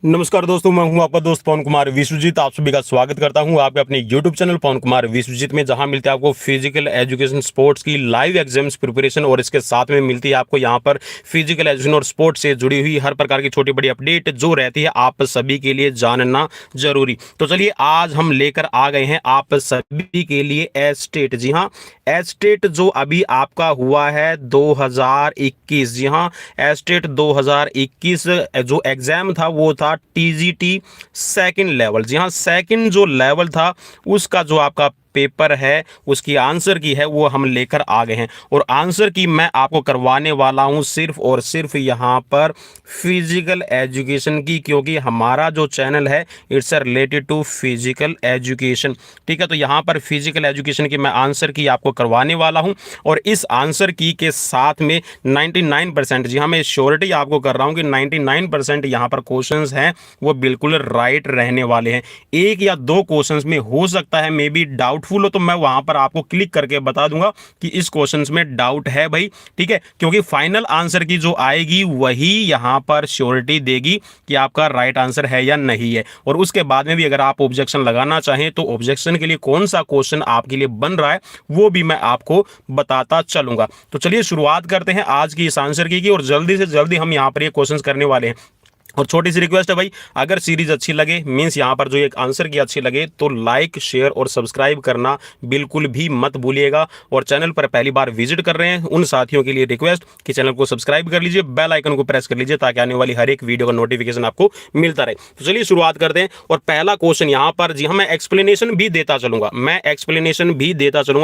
नमस्कार दोस्तों, मैं हूं आपका दोस्त पवन कुमार विश्वजीत। आप सभी का स्वागत करता हूं आपके अपने YouTube चैनल पवन कुमार विश्वजीत में, जहां मिलते हैं आपको फिजिकल एजुकेशन स्पोर्ट्स की लाइव एग्जाम्स प्रिपरेशन, और इसके साथ में मिलती है आपको यहां पर फिजिकल एजुकेशन और स्पोर्ट्स से जुड़ी हुई हर प्रकार की छोटी बड़ी अपडेट जो रहती है आप सभी के लिए जानना जरूरी। तो चलिए आज हम लेकर आ गए हैं आप सभी के लिए एस्टेट। जी हाँ, एस्टेट जो अभी आपका हुआ है 2021। जी हाँ, एस्टेट 2021 जो एग्जाम था वो था टीजीटी सेकंड लेवल। जी हाँ, सेकंड जो लेवल था उसका जो आपका पेपर है उसकी आंसर की है वो हम लेकर आ गए हैं, और आंसर की मैं आपको करवाने वाला हूं सिर्फ और सिर्फ यहां पर फिजिकल एजुकेशन की, क्योंकि हमारा जो चैनल है it's related to physical education. ठीक है, तो यहां पर फिजिकल एजुकेशन की मैं आंसर की आपको करवाने वाला हूं, और इस आंसर की के साथ में 99%, जी हाँ मैं श्योरिटी आपको कर रहा हूं कि 99% यहां पर क्वेश्चंस हैं वो बिल्कुल राइट रहने वाले हैं। एक या दो क्वेश्चंस में हो सकता है मे बी डाउटफुल हो, तो मैं वहां पर आपको क्लिक करके बता दूंगा कि इस क्वेश्चंस में डाउट है भाई। ठीक है, क्योंकि फाइनल आंसर की जो आएगी वही यहां पर श्योरिटी देगी कि आपका राइट आंसर है या नहीं है। और उसके बाद में भी अगर आप ऑब्जेक्शन लगाना चाहें तो ऑब्जेक्शन के लिए कौन सा क्वेश्चन आपके लिए बन रहा है वो भी मैं आपको बताता चलूंगा। तो चलिए शुरुआत करते हैं आज की इस आंसर की और जल्दी से जल्दी हम यहां पर ये क्वेश्चंस करने वाले हैं। और छोटी सी रिक्वेस्ट है भाई, अगर सीरीज अच्छी लगे मींस यहाँ पर जो एक आंसर की अच्छी लगे तो लाइक शेयर और सब्सक्राइब करना बिल्कुल भी मत भूलिएगा। और चैनल पर पहली बार विजिट कर रहे हैं उन साथियों के लिए रिक्वेस्ट कि चैनल को सब्सक्राइब कर लीजिए, बेल आइकन को प्रेस कर लीजिए ताकि आने वाली हर एक वीडियो का नोटिफिकेशन आपको मिलता रहे। तो चलिए शुरुआत करते हैं। और पहला क्वेश्चन यहाँ पर, जी हाँ मैं एक्सप्लेनेशन भी देता चलूंगा,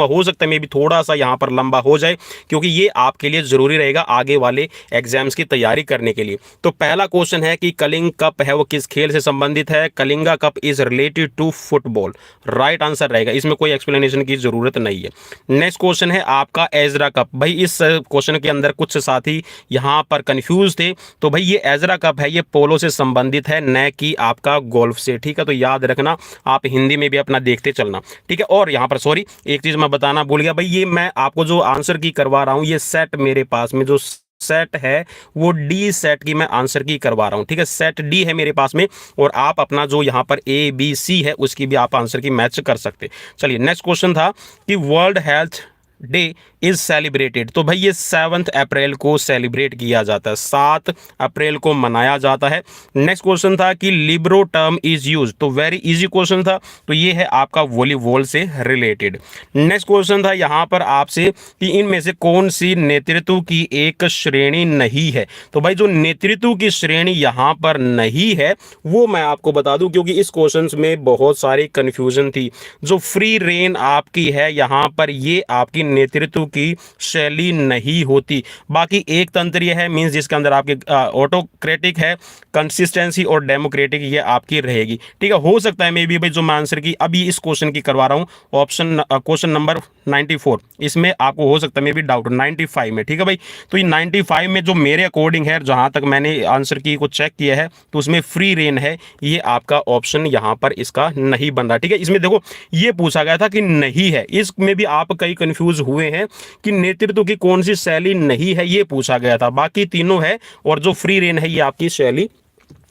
हो सकता है मे भी थोड़ा सा यहाँ पर लंबा हो जाए क्योंकि ये आपके लिए जरूरी रहेगा आगे वाले एग्जाम्स की तैयारी करने के लिए। तो पहला क्वेश्चन है कि कलिंग कप है वो किस खेल से संबंधित है? Kalinga cup is related to football. Right answer रहेगा, इसमें कोई एक्सप्लेनेशन की जरूरत नहीं है। नेक्स्ट क्वेश्चन है आपका एजरा कप। भाई इस क्वेश्चन के अंदर कुछ साथी यहां पर कंफ्यूज थे, तो भाई ये एजरा कप है ये पोलो से संबंधित है न कि आपका गोल्फ से। ठीक है, तो याद रखना, आप हिंदी में भी अपना देखते चलना। ठीक है, और यहां पर सॉरी एक चीज मैं बताना भूल गया भाई, ये मैं आपको जो आंसर की करवा रहा हूं ये सेट मेरे पास में जो सेट है वो डी सेट की मैं आंसर की करवा रहा हूं। ठीक है, सेट डी है मेरे पास में, और आप अपना जो यहां पर ए बी सी है उसकी भी आप आंसर की मैच कर सकते। चलिए नेक्स्ट क्वेश्चन था कि world health day is celebrated. तो भाई ये 7 अप्रैल को सेलिब्रेट किया जाता है, 7 अप्रैल को मनाया जाता है। नेक्स्ट क्वेश्चन था कि लिब्रो टर्म इज यूज। तो वेरी इजी क्वेश्चन था, तो ये है आपका वॉलीबॉल से रिलेटेड। नेक्स्ट क्वेश्चन था यहां पर आपसे कि इनमें से कौन सी नेतृत्व की एक श्रेणी नहीं है? तो भाई जो नेतृत्व की श्रेणी यहां पर नहीं है वो मैं आपको बता दूं, क्योंकि इस क्वेश्चन में बहुत सारी कंफ्यूजन थी। जो फ्री रेन आपकी है यहां पर ये आपकी नेतृत्व की शैली नहीं होती। बाकी एक तंत्रीय है मींस जिसके अंदर आपके ऑटोक्रेटिक है, कंसिस्टेंसी और डेमोक्रेटिक ये आपकी रहेगी। ठीक है, हो सकता है मे बी भाई जो मैं आंसर की अभी इस क्वेश्चन की करवा रहा हूं ऑप्शन क्वेश्चन नंबर 94, इसमें आपको हो सकता है मे बी डाउट 95 में। ठीक है भाई, तो ये 95 में जो मेरे अकॉर्डिंग है जहां तक मैंने आंसर की को चेक किया है तो उसमें फ्री रेन है, ये आपका ऑप्शन यहां पर इसका नहीं बन रहा। ठीक है, इसमें देखो ये पूछा गया था कि नहीं है, इसमें भी आप कई कंफ्यूज हुए हैं कि नेतृत्व की कौन सी शैली नहीं है ये पूछा गया था। बाकी तीनों है और जो फ्री रेन है ये आपकी शैली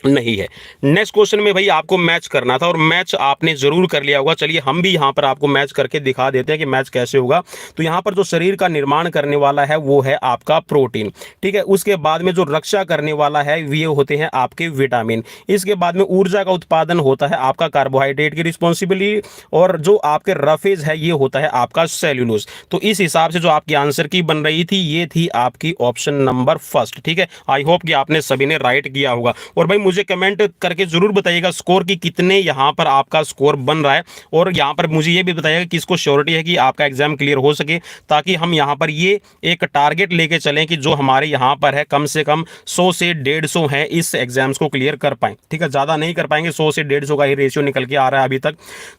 नहीं है। नेक्स्ट क्वेश्चन में भाई आपको मैच करना था और मैच आपने जरूर कर लिया होगा। चलिए हम भी यहां पर आपको मैच करके दिखा देते हैं कि मैच कैसे होगा। तो यहां पर जो शरीर का निर्माण करने वाला है वो है आपका प्रोटीन। ठीक है, उसके बाद में जो रक्षा करने वाला है ये होते हैं आपके विटामिन। इसके बाद में ऊर्जा का उत्पादन होता है आपका कार्बोहाइड्रेट की रिस्पॉन्सिबिलिटी, और जो आपके रफेज है ये होता है आपका सेल्यूलोज। तो इस हिसाब से जो आपकी आंसर की बन रही थी ये थी आपकी ऑप्शन नंबर फर्स्ट। ठीक है, आई होप कि आपने सभी ने राइट किया होगा। और भाई मुझे कमेंट करके जरूर बताइएगा स्कोर की कितने यहां पर आपका स्कोर बन रहा है, और यहां पर मुझे ये भी बताइएगा कि इसको श्योरिटी है कि आपका एग्जाम क्लियर हो सके, ताकि हम यहां पर ये एक टारगेट लेके चलें कि जो हमारे यहां पर है कम से कम 100 से 150 है इस एग्जाम्स को क्लियर कर पाए। ठीक है, ज्यादा नहीं कर पाएंगे, 100 से 150 का ही रेशियो निकल के आ रहा है अभी तक।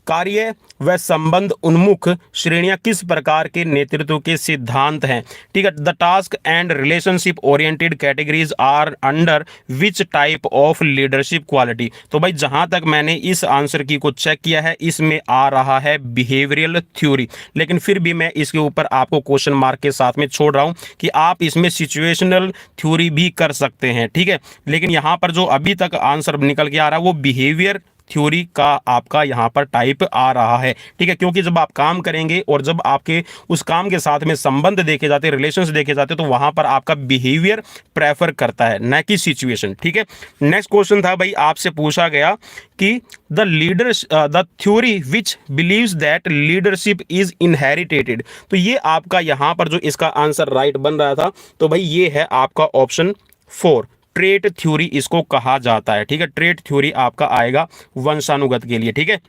कार्य व संबंध उन्मुख श्रेणियां किस प्रकार के नेतृत्व के सिद्धांत हैं? ठीक है, the task and relationship oriented categories are under which type of of leadership quality. तो भाई जहां तक मैंने इस आंसर की को चेक किया है, इसमें आ रहा है बिहेवियरल थ्योरी, लेकिन फिर भी मैं इसके ऊपर आपको क्वेश्चन मार्क के साथ में छोड़ रहा हूं कि आप इसमें सिचुएशनल थ्योरी भी कर सकते हैं, ठीक है। लेकिन यहां पर जो अभी तक आंसर निकल के आ रहा है वो बिहेवियर थ्योरी का आपका यहां पर टाइप आ रहा है, ठीक है। क्योंकि जब आप काम करेंगे और जब आपके उस काम के साथ में संबंध देखे जाते हैं, रिलेशंस देखे जाते हैं, तो वहां पर आपका बिहेवियर प्रेफर करता है, न कि सिचुएशन, ठीक है। नेक्स्ट क्वेश्चन था भाई, आपसे पूछा गया कि the theory which believes that leadership is inherited. तो ये आपका यहां पर जो इसका आंसर राइट बन रहा था, तो भाई ये है आपका ऑप्शन 4, ट्रेट थ्योरी इसको कहा जाता है, ठीक है। ट्रेट थ्योरी आपका आएगा वंशानुगत के लिए, ठीक है।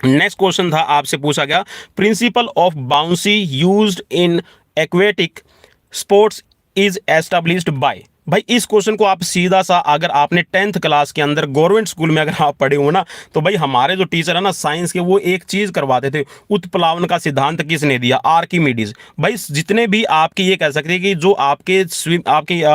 नेक्स्ट क्वेश्चन था, आपसे पूछा गया principle of bouncy used in aquatic sports is established bye. भाई इस क्वेश्चन को आप सीधा सा, अगर आपने 10th क्लास के अंदर गवर्नमेंट स्कूल में अगर आप पढ़े हो ना, तो भाई हमारे जो टीचर है ना साइंस के, वो एक चीज करवाते थे, उत्प्लावन का सिद्धांत किसने दिया? आर्किमिडीज। भाई जितने भी आपके, ये कह सकते हैं कि जो आपके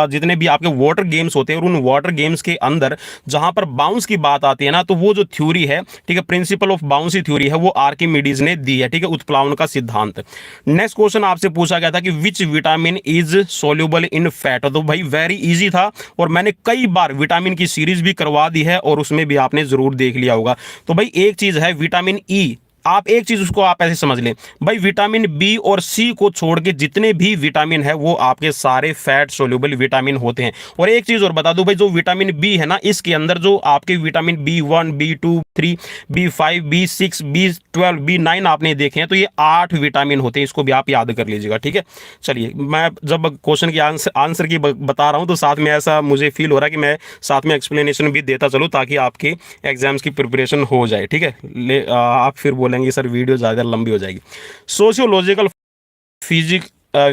जितने भी आपके वाटर गेम्स होते हैं, और उन वाटर गेम्स के अंदर जहां पर बाउंस की बात आती है ना, तो वो जो थ्योरी है, ठीक है, प्रिंसिपल ऑफ बाउंसी थ्योरी है, वो आर्किमिडीज ने दी है, ठीक है, उत्प्लावन का सिद्धांत। नेक्स्ट क्वेश्चन आपसे पूछा गया था कि which vitamin is soluble in fat. तो भाई वेरी इजी था, और मैंने कई बार विटामिन की सीरीज भी करवा दी है, और उसमें भी आपने जरूर देख लिया होगा। तो भाई एक चीज है विटामिन ई, आप एक चीज उसको आप ऐसे समझ लें, भाई विटामिन बी और सी को छोड़ के जितने भी विटामिन है वो आपके सारे फैट सोल्यूबल विटामिन होते हैं। और एक चीज और बता दूं भाई, जो विटामिन बी है ना, इसके अंदर जो आपके vitamin B1, B2, B3, B5, B6, B12, B9 आपने देखे हैं, तो ये 8 विटामिन होते हैं, इसको भी आप याद कर लीजिएगा, ठीक है। चलिए, मैं जब क्वेश्चन की आंसर की बता रहा हूं, तो साथ में ऐसा मुझे फील हो रहा है कि मैं साथ में एक्सप्लेनेशन भी देता चलूँ, ताकि आपके एग्जाम्स की प्रिपरेशन हो जाए, ठीक है। आप फिर बोलेंगे सर वीडियो ज़्यादा लंबी हो जाएगी। Sociological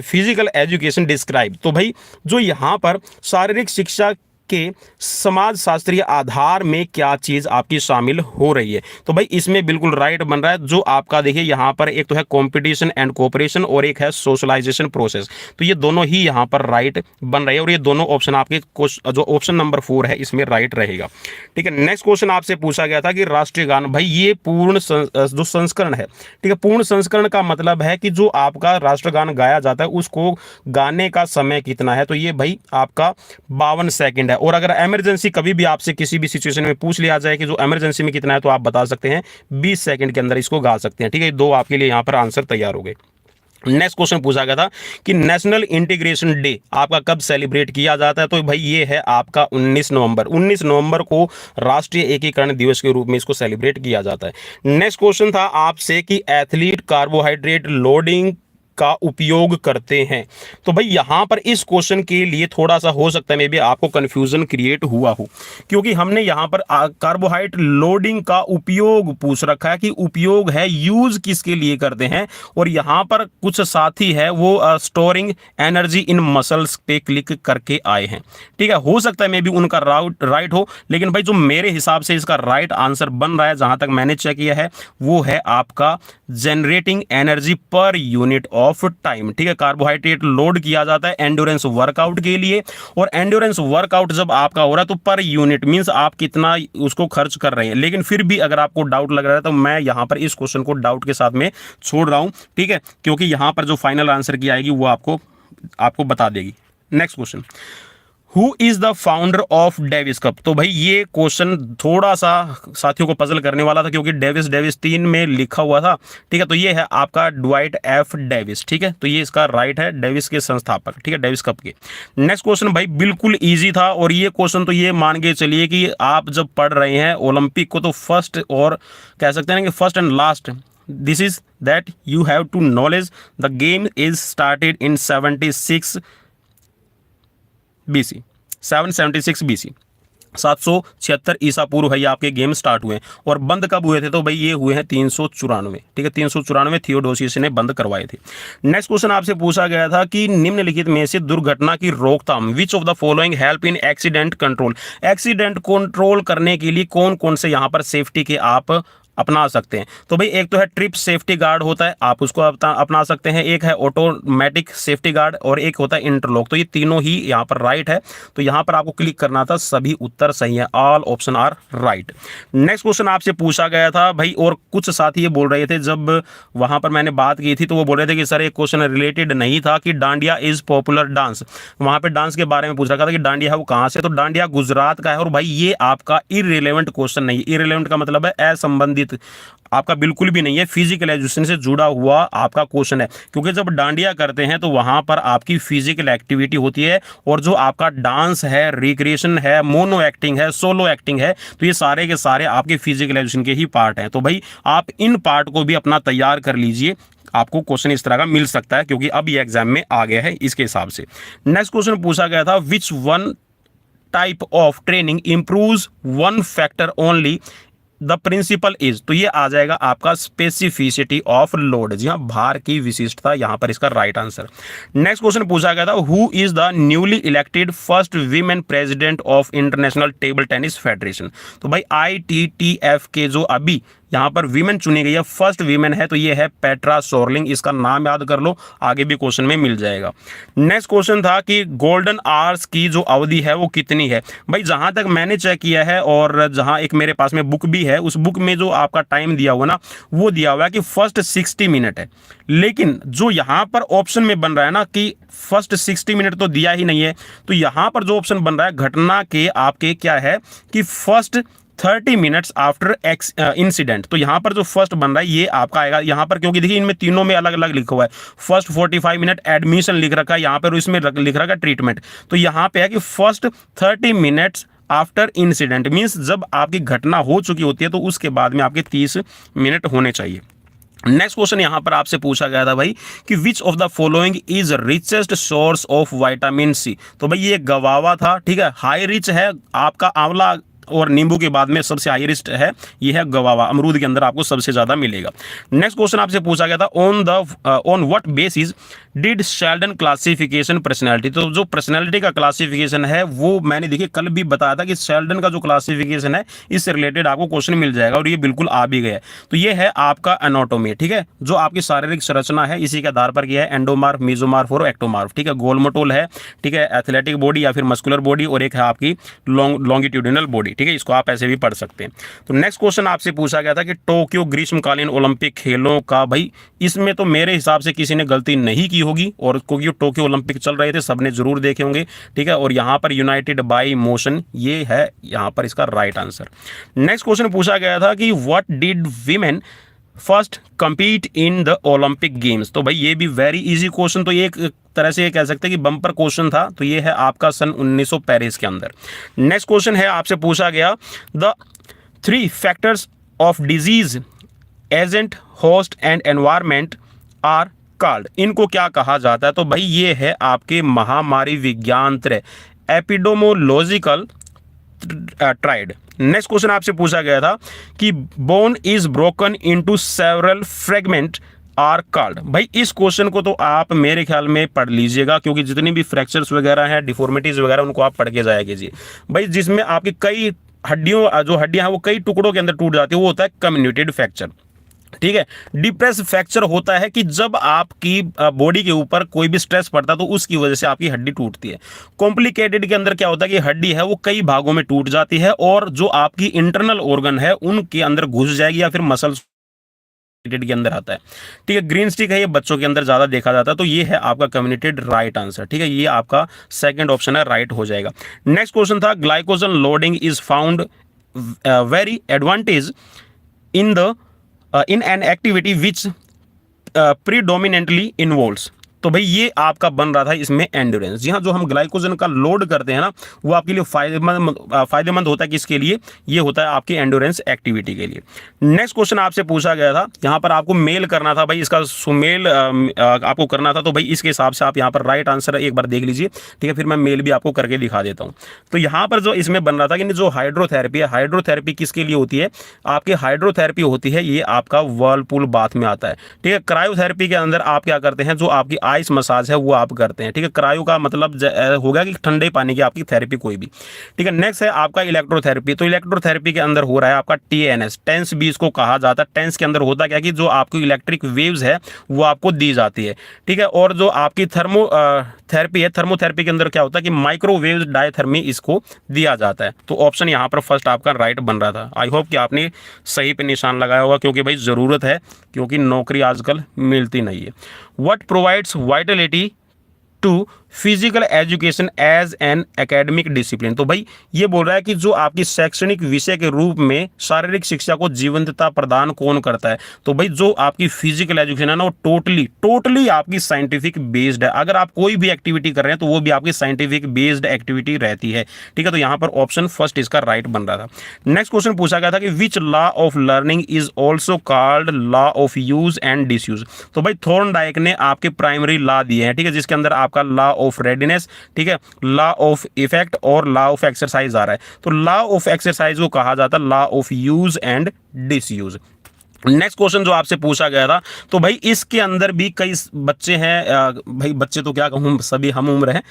physical education describe. तो भाई जो यहाँ पर शारीरिक शिक्षा के समाज शास्त्रीय आधार में क्या चीज आपकी शामिल हो रही है, तो भाई इसमें बिल्कुल राइट बन रहा है। जो आपका देखिए यहाँ पर एक तो है कंपटीशन एंड कोऑपरेशन, और एक है सोशलाइजेशन प्रोसेस, तो ये दोनों ही यहाँ पर राइट बन रहे हैं, और ये दोनों ऑप्शन आपके जो ऑप्शन नंबर 4 है इसमें राइट रहेगा, ठीक है। नेक्स्ट क्वेश्चन आपसे पूछा गया था कि राष्ट्रीय गान, भाई ये पूर्ण जो संस्करण है, ठीक है, पूर्ण संस्करण का मतलब है कि जो आपका राष्ट्रगान गाया जाता है उसको गाने का समय कितना है, तो ये भाई आपका 52 सेकंड है। और अगर इमरजेंसी कभी भी आपसे किसी भी सिचुएशन में पूछ लिया जाए कि जो इमरजेंसी में कितना है, तो आप बता सकते हैं 20 सेकंड के अंदर इसको गा सकते हैं, ठीक है। दो आपके लिए यहां पर आंसर तैयार हो गए। नेक्स्ट क्वेश्चन पूछा गया था कि नेशनल इंटीग्रेशन डे आपका कब सेलिब्रेट किया जाता है, तो भाई ये है आपका 19 नवंबर। 19 नवंबर को राष्ट्रीय एकीकरण दिवस के रूप में इसको सेलिब्रेट किया जाता है। नेक्स्ट क्वेश्चन था आपसे कि एथलीट कार्बोहाइड्रेट लोडिंग का उपयोग करते हैं। तो भाई यहां पर इस क्वेश्चन के लिए थोड़ा सा हो सकता है मे बी आपको कंफ्यूजन क्रिएट हुआ हो, क्योंकि हमने यहां पर कार्बोहाइड्रेट लोडिंग का उपयोग पूछ रखा है कि उपयोग है, यूज किसके लिए करते हैं, और यहां पर कुछ साथी है वो स्टोरिंग एनर्जी इन मसल्स पे क्लिक करके आए हैं, ठीक है। हो सकता है मे बी उनका राइट हो, लेकिन भाई जो मेरे हिसाब से इसका राइट आंसर बन रहा है, जहां तक मैंने चेक किया है, वो है आपका generating energy per unit of time, ठीक है। कार्बोहाइड्रेट लोड किया जाता है एंड्योरेंस वर्कआउट के लिए, और एंड्योरेंस वर्कआउट जब आपका हो रहा है तो पर यूनिट मींस आप कितना उसको खर्च कर रहे हैं। लेकिन फिर भी अगर आपको डाउट लग रहा है, तो मैं यहां पर इस क्वेश्चन को डाउट के साथ में छोड़ रहा हूं, ठीक है, क्योंकि यहां पर जो फाइनल आंसर की आएगी वो आपको बता देगी। Next question, who is the founder of Davis cup. तो भाई ये क्वेश्चन थोड़ा सा साथियों को पजल करने वाला था, क्योंकि डेविस 3 में लिखा हुआ था, ठीक है। तो ये है आपका ड्वाइट एफ डेविस, ठीक है। तो ये इसका राइट है, डेविस के संस्थापक, ठीक है, डेविस कप के। नेक्स्ट क्वेश्चन भाई बिल्कुल इजी था, और ये क्वेश्चन तो ये मान के चलिए कि आप जब पढ़ रहे हैं ओलंपिक को, तो फर्स्ट और कह सकते हैं कि first and last, this is that you have to knowledge the game is started in 76 BC, 776 BC, 776 ईसा पूर्व है ये आपके गेम स्टार्ट हुए हैं। और बंद कब हुए थे, तो भाई ये हुए हैं 394, ठीक है, 394 थियोडोसियस ने बंद करवाए थे। नेक्स्ट क्वेश्चन आपसे पूछा गया था कि निम्नलिखित में से दुर्घटना की रोकथाम, विच of the following help in accident control, accident control करने के लिए कौन कौन से यहाँ पर सेफ्टी के आप अपना सकते हैं। तो भाई एक तो है ट्रिप सेफ्टी गार्ड होता है, आप उसको अपना सकते हैं, एक है ऑटोमेटिक सेफ्टी गार्ड और एक होता है इंटरलॉक। तो ये तीनों ही यहाँ पर राइट है, तो यहाँ पर आपको क्लिक करना था, सभी उत्तर सही है, all option are right. Next question आपसे पूछा गया था भाई, और कुछ साथी ये बोल रहे थे जब वहां पर मैंने बात की थी तो वो बोल रहे थे कि सर एक क्वेश्चन रिलेटेड नहीं था कि डांडिया इज पॉपुलर डांस, वहां पे डांस के बारे में पूछ रखा था कि डांडिया है वो कहां से, तो डांडिया गुजरात का है। और भाई ये आपका इररिलेवेंट क्वेश्चन नहीं है, इररिलेवेंट का मतलब है असंबंधित, आपका बिल्कुल भी नहीं है, फिजिकल एजुकेशन से जुड़ा हुआ आपका क्वेश्चन है, क्योंकि जब डांडिया करते हैं तो वहां पर आपकी फिजिकल एक्टिविटी होती है, और जो आपका डांस है, रिक्रिएशन है, मोनो एक्टिंग है, सोलो एक्टिंग है, तो ये सारे के सारे आपके फिजिकल एजुकेशन के ही पार्ट हैं। तो भाई आप इन पार्ट को भी अपना तैयार कर लीजिए, आपको क्वेश्चन इस तरह का मिल सकता है, क्योंकि अब ये एग्जाम में आ गया है इसके हिसाब से। नेक्स्ट क्वेश्चन पूछा गया था, which one type of training improves one factor only the principle is, तो ये आ जाएगा आपका स्पेसिफिसिटी ऑफ लोड, जी हाँ, भार की विशिष्टता, यहां पर इसका राइट आंसर। नेक्स्ट क्वेश्चन पूछा गया था, who is the newly elected first women president of international table tennis federation, तो भाई ITTF के जो अभी यहां पर वीमेन चुनी गई है, फर्स्ट वीमेन है, तो ये है पेट्रा सोर्लिंग, इसका नाम याद कर लो, आगे भी क्वेश्चन में मिल जाएगा। नेक्स्ट क्वेश्चन था कि गोल्डन आवर्स की जो अवधि है वो कितनी है, भाई जहां तक मैंने चेक किया है और जहां एक मेरे पास में बुक भी है, उस बुक में जो आपका टाइम दिया हुआ ना, वो दिया हुआ है कि फर्स्ट 60 मिनट है, लेकिन जो यहां पर ऑप्शन में बन रहा है ना कि फर्स्ट 60 मिनट तो दिया ही नहीं है, तो यहां पर जो ऑप्शन बन रहा है घटना के आपके क्या है कि फर्स्ट 30 मिनट्स आफ्टर इंसिडेंट, तो यहां पर जो फर्स्ट बन रहा है ये आपका आएगा यहां पर, क्योंकि देखिए इनमें तीनों में अलग अलग लिखा हुआ है, फर्स्ट 45 मिनट एडमिशन लिख रखा है यहां पर, इसमें लिख रखा है ट्रीटमेंट, तो यहां पे है कि first 30 minutes after incident, means जब आपकी घटना हो चुकी होती है तो उसके बाद में आपके 30 मिनट होने चाहिए। नेक्स्ट क्वेश्चन यहां पर आपसे पूछा गया था भाई कि which of the following is richest source of vitamin C, तो भाई ये गवावा था, ठीक है, हाई रिच है, आपका आंवला और नींबू के बाद में सबसे हाई रिच है, ये है गवावा, अमरूद के अंदर आपको सबसे ज्यादा मिलेगा। नेक्स्ट क्वेश्चन आपसे पूछा गया था, on what basis did Sheldon classification personality, तो जो पर्सनैलिटी का क्लासिफिकेशन है वो मैंने देखिए कल भी बताया था कि शेल्डन का जो क्लासिफिकेशन है इससे रिलेटेड आपको क्वेश्चन मिल जाएगा, और ये बिल्कुल आ भी गया। तो ये है आपका एनाटॉमी, ठीक है, जो आपकी शारीरिक संरचना है इसी के आधार पर किया है, एंडोमार्फ, मेसोमार्फ और एक्टोमार्फ, ठीक है, गोलमटोल है, ठीक है, एथलेटिक बॉडी या फिर मस्कुलर बॉडी, और एक है आपकी लॉन्गिट्यूडिनल बॉडी, ठीक है, इसको आप ऐसे भी पढ़ सकते हैं। तो नेक्स्ट क्वेश्चन आपसे पूछा गया था कि टोक्यो ग्रीष्मकालीन ओलंपिक खेलों का, भाई इसमें तो मेरे हिसाब से किसी ने गलती नहीं की होगी, और क्योंकि टोक्यो ओलंपिक चल रहे थे सबने जरूर देखे होंगे, ठीक है, और यहां पर यूनाइटेड बाय मोशन, ये है यहां पर इसका राइट आंसर। नेक्स्ट क्वेश्चन पूछा गया था कि what did women first compete in the Olympic games, तो भाई ये भी वेरी इजी क्वेश्चन, तो ये एक तरह से ये कह सकते हैं कि बम्पर क्वेश्चन था, तो ये है आपका सन 1900 पेरिस के अंदर। नेक्स्ट क्वेश्चन है आपसे पूछा गया, the 3 factors of disease agent host and environment are called, इनको क्या कहा जाता है, तो भाई ये है आपके महामारी विज्ञान एपिडेमोलॉजिकल ट्राइड। नेक्स्ट क्वेश्चन आपसे पूछा गया था कि bone is broken into several fragment are called, भाई इस क्वेश्चन को तो आप मेरे ख्याल में पढ़ लीजिएगा, क्योंकि जितनी भी फ्रैक्चर्स वगैरह हैं, डिफॉर्मिटीज वगैरह, उनको आप पढ़ के जाया कीजिए। भाई जिसमें आपकी कई हड्डियां हैं वो कई टुकड़ों के अंदर टूट जाती है, वो होता है कम्युनिटेड फ्रैक्चर, ठीक है। डिप्रेस फ्रैक्चर होता है कि जब आपकी बॉडी के ऊपर कोई भी स्ट्रेस पड़ता है तो उसकी वजह से आपकी हड्डी टूटती है। कॉम्प्लिकेटेड के अंदर क्या होता है कि हड्डी है वो कई भागों में टूट जाती है, और जो आपकी इंटरनल ऑर्गन है उनके अंदर घुस जाएगी, या फिर मसल्स के अंदर आता है, ठीक है। ग्रीन स्टिक है, ये बच्चों के अंदर ज्यादा देखा जाता है, तो ये है आपका कम्युनिकेटेड राइट आंसर, ठीक है, ये आपका सेकंड ऑप्शन है, राइट हो जाएगा। नेक्स्ट क्वेश्चन था, glycogen loading is found very advantage in the in an activity which predominantly involves, तो भाई ये आपका बन रहा था इसमें एंड्योरेंस, जी हाँ, जो हम ग्लाइकोजन का लोड करते हैं ना वो आपके लिए फायदेमंद होता है, किसके लिए, ये होता है आपकी एंड्योरेंस एक्टिविटी के लिए। नेक्स्ट क्वेश्चन आपसे पूछा गया था, यहाँ पर आपको मेल करना था, भाई इसका सुमेल आपको करना था, तो भाई इसके हिसाब से आप यहाँ पर राइट आंसर एक बार देख लीजिए, ठीक है, फिर मैं मेल भी आपको करके दिखा देता हूँ। तो यहाँ पर जो इसमें बन रहा था कि जो हाइड्रोथेरेपी है, हाइड्रोथेरेपी किसके लिए होती है, आपकी हाइड्रोथेरेपी होती है ये आपका वर्लपूल बाथ में आता है, ठीक है। क्रायोथेरेपी के अंदर आप क्या करते हैं, जो आपकी आइस मसाज है वो आप करते हैं, ठीक है। क्रायो का मतलब हो गया कि ठंडे पानी की आपकी थेरेपी कोई भी, ठीक है। नेक्स्ट है आपका इलेक्ट्रोथेरेपी। तो इलेक्ट्रोथेरेपी के अंदर हो रहा है आपका टीएनएस, टेंस भी इसको कहा जाता है। टेंस के अंदर होता क्या कि जो आपकी इलेक्ट्रिक वेव्स है वो आपको दी जाती है, ठीक है। और जो आपकी थेरेपी है, थर्मोथेरेपी के अंदर क्या होता है कि माइक्रोवेव डायथर्मी इसको दिया जाता है। तो ऑप्शन यहाँ पर फर्स्ट आपका राइट बन रहा था। आई होप कि आपने सही पे निशान लगाया होगा, क्योंकि भाई ज़रूरत है, क्योंकि नौकरी आजकल मिलती नहीं है। What provides vitality to physical education as an academic discipline. तो भाई ये बोल रहा है कि जो आपकी शैक्षणिक विषय के रूप में शारीरिक शिक्षा को जीवंतता प्रदान कौन करता है। तो भाई जो आपकी फिजिकल एजुकेशन है ना, वो टोटली आपकी साइंटिफिक बेस्ड है। अगर आप कोई भी एक्टिविटी कर रहे हैं तो वो भी आपकी साइंटिफिक बेस्ड एक्टिविटी रहती है, ठीक है। तो यहाँ पर ऑप्शन फर्स्ट इसका राइट बन रहा था। नेक्स्ट क्वेश्चन पूछा गया था कि which law of learning is also called law of use and disuse. तो भाई थॉर्नडाइक ने आपके प्राइमरी लॉ दिए हैं, ठीक है, जिसके अंदर आपका लॉ ऑफ रेडिनेस, ठीक है, लॉ ऑफ इफेक्ट और लॉ ऑफ एक्सरसाइज आ रहा है। तो लॉ ऑफ एक्सरसाइज को कहा जाता है law of use and disuse. Next question जो आपसे पूछा गया था, तो भाई इसके अंदर भी कई बच्चे हैं, भाई बच्चे तो क्या कहूँ, सभी हम उम्र हैं।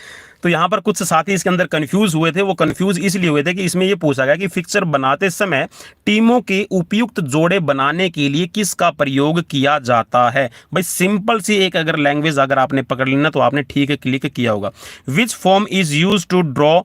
तो यहाँ पर कुछ साथी इसके अंदर कंफ्यूज हुए थे। वो कंफ्यूज इसलिए हुए थे कि इसमें ये पूछा गया कि फिक्सर बनाते समय टीमों के उपयुक्त जोड़े बनाने के लिए किसका प्रयोग किया जाता है। भाई सिंपल सी एक अगर लैंग्वेज अगर आपने पकड़ ली ना तो आपने ठीक है क्लिक किया होगा। Which form is use to draw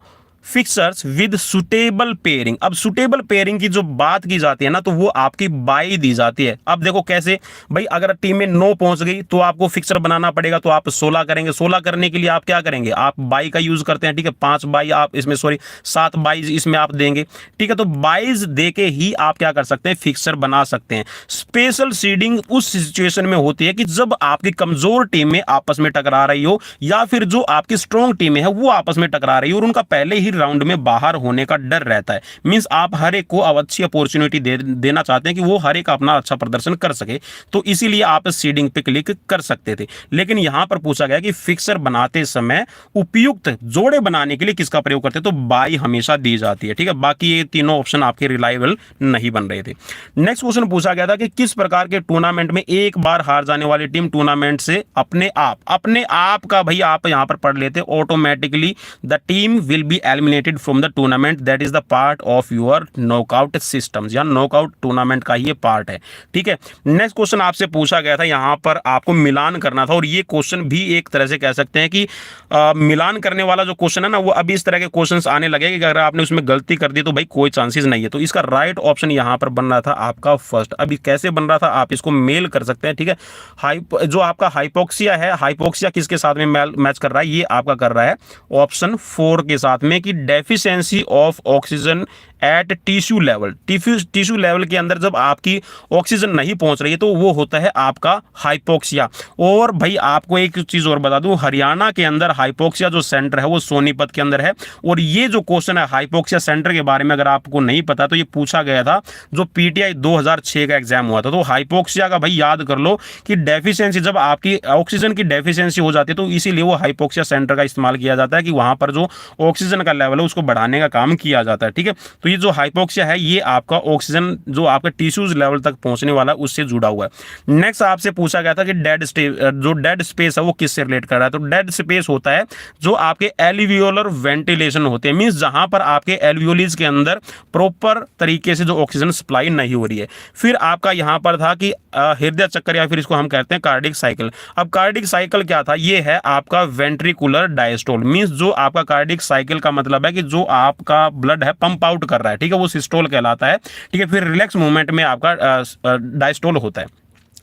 fixers with suitable pairing. अब सुटेबल पेयरिंग की जो बात की जाती है ना, तो वो आपकी बाई दी जाती है। अब देखो कैसे, भाई अगर टीम में 9 पहुंच गई तो आपको फिक्सर बनाना पड़ेगा, तो आप 16 करेंगे। 16 करने के लिए आप क्या करेंगे, आप बाई का यूज करते हैं, ठीक है। 5 बाई आप इसमें, सॉरी 7 बाई इसमें आप देंगे, ठीक है। तो बाईज देके ही आप क्या कर सकते हैं, फिक्सर बना सकते हैं। स्पेशल सीडिंग उस सिचुएशन में होती है कि जब आपकी कमजोर टीम में आपस में टकरा रही हो, या फिर जो आपकी स्ट्रॉन्ग टीम है वो आपस में टकरा रही हो और उनका पहले ही राउंड में बाहर होने का डर रहता है। मींस आप हर एक को अच्छी अपॉर्चुनिटी देना चाहते हैं कि वो हर एक अपना अच्छा प्रदर्शन कर सके, तो इसीलिए आप सीडिंग पे क्लिक कर सकते थे। लेकिन यहां पर पूछा गया कि फिक्सर बनाते समय उपयुक्त जोड़े बनाने के लिए किसका प्रयोग करते हैं, तो बाई हमेशा दी जाती है, ठीक है। बाकी ये तीनों ऑप्शन आपके रिलायबल नहीं बन रहे थे। नेक्स्ट क्वेश्चन पूछा गया था कि किस प्रकार के टूर्नामेंट में एक बार हार जाने वाली टीम टूर्नामेंट से अपने आप का, भाई आप यहां पर पढ़ लेते, automatically the team will be eliminated from the tournament that is the part of your knockout systems, या नॉकआउट टूर्नामेंट का ये पार्ट है, ठीक है। नेक्स्ट क्वेश्चन आपसे पूछा गया था, यहां पर आपको मिलान करना था, और ये क्वेश्चन भी एक तरह से कह सकते हैं कि मिलान करने वाला जो क्वेश्चन है ना, वो अभी इस तरह के क्वेश्चंस आने लगे कि अगर आपने उसमें गलती कर दी तो भाई कोई चांसेस नहीं है। तो इसका राइट ऑप्शन यहां पर बन रहा था आपका फर्स्ट। अभी कैसे बन रहा था आप इसको मेल कर सकते हैं, ठीक है। जो आपका हाइपोक्सिया है, हाइपोक्सिया किसके साथ में मैच कर रहा है, ये आपका कर रहा है ऑप्शन 4 के साथ में, कि deficiency of oxygen at tissue level. Tissue level के अंदर जब आपकी ऑक्सीजन नहीं पहुंच रही है तो वो होता है आपका हाइपोक्सिया। और भाई आपको एक चीज और बता दूं, हरियाणा के अंदर हाइपोक्सिया जो सेंटर है वो सोनीपत के अंदर है। और ये जो क्वेश्चन है हाइपोक्सिया सेंटर के बारे में अगर आपको नहीं पता तो ये पूछा गया था जो पीटीआई 2006 का एग्जाम हुआ था। तो हाइपोक्सिया का भाई याद कर लो कि डेफिशिएंसी, जब आपकी ऑक्सीजन की डेफिशिएंसी हो जाती है तो इसीलिए वो हाइपोक्सिया सेंटर का इस्तेमाल किया जाता है कि वहां पर जो ऑक्सीजन का लेवल है उसको बढ़ाने का काम किया जाता है, ठीक है। तो ये जो हाइपोक्सिया है ये आपका ऑक्सीजन जो आपका टिश्यूज लेवल तक पहुंचने वाला है उससे जुड़ा हुआ है। नेक्स्ट आपसे पूछा गया था कि डेड स्पेस है वो किससे रिलेट कर रहा है। तो डेड स्पेस होता है जो आपके एल्वियोलर वेंटिलेशन होते हैं, मींस जहां पर आपके एल्वियोलीज के अंदर प्रॉपर तरीके से जो ऑक्सीजन सप्लाई नहीं हो रही है। फिर आपका यहां पर था कि हृदय चक्कर, या फिर इसको हम कहते हैं कार्डिक साइकिल। अब कार्डिक साइकिल क्या था, ये है आपका वेंट्रिकुलर डायस्टोल, मींस जो आपका कार्डिक साइकिल का मतलब है कि जो आपका ब्लड है पंप आउट कर रहा है, ठीक है, वो सिस्टोल कहलाता है, ठीक है। फिर रिलैक्स मूवमेंट में आपका डायस्टोल होता है,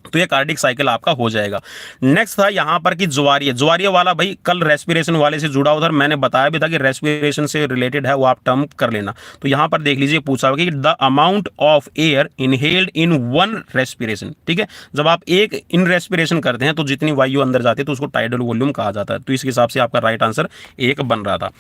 तो ये कार्डिक साइकिल आपका हो जाएगा। नेक्स्ट था यहां पर कि ज्वारीय वाला भाई कल रेस्पिरेशन वाले से जुड़ा उधर मैंने बताया भी था कि रेस्पिरेशन से रिलेटेड है, वो आप टर्म कर लेना। तो यहां पर देख लीजिए पूछा हुआ कि the amount of air inhaled in one respiration, ठीक है। जब आप एक इन रेस्पिरेशन करते हैं तो जितनी वायु अंदर जाती है तो उसको टाइडल वॉल्यूम कहा जाता है। तो इस हिसाब से आपका राइट आंसर 1 बन रहा था।